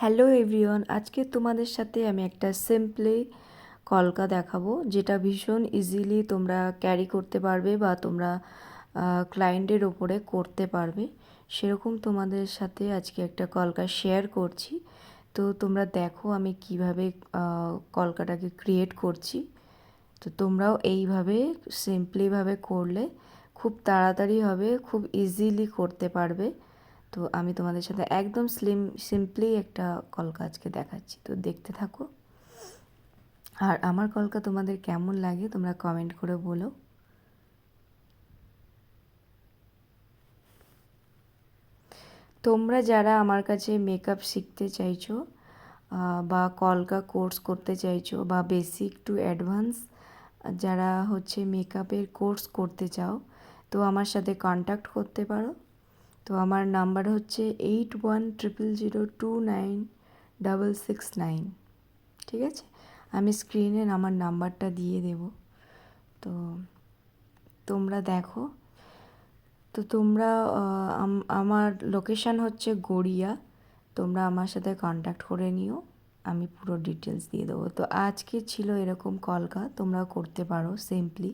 Hello everyone, আজকে তোমাদের সাথে আমি একটা সিম্পলি কলকা দেখাবো, যেটা ভীষণ ইজিলি তোমরা ক্যারি করতে পারবে বা তোমরা ক্লায়েন্টের ওপরে করতে পারবে। সেরকম তোমাদের সাথে আজকে একটা কলকা শেয়ার করছি। তো তোমরা দেখো আমি কিভাবে কলকাটাকে ক্রিয়েট করছি। তো তোমরাও এইভাবে সিম্পলিভাবে করলে খুব তাড়াতাড়ি হবে, খুব ইজিলি করতে পারবে। তো আমি তোমাদের সাথে একদম সিম্পলি একটা কলকা আজকে দেখাচ্ছি, তো দেখতে থাকো। আর আমার কলকা তোমাদের কেমন লাগে তোমরা কমেন্ট করে বলো। তোমরা যারা আমার কাছে মেকআপ শিখতে চাইছো বা কলকা কোর্স করতে চাইছো বা বেসিক টু অ্যাডভান্স যারা হচ্ছে মেকআপের কোর্স করতে চাও, তো আমার সাথে কন্ট্যাক্ট করতে পারো। তো আমার নাম্বার হচ্ছে 8100029669। ঠিক আছে, আমি স্ক্রিনে আমার নাম্বারটা দিয়ে দেব। তো তোমরা দেখো। তো তোমরা আমার লোকেশান হচ্ছে গড়িয়া। তোমরা আমার সাথে কন্ট্যাক্ট করে নিও, আমি পুরো ডিটেলস দিয়ে দেবো। তো আজকে ছিল এরকম কলকা, তোমরা করতে পারো সিম্পলি।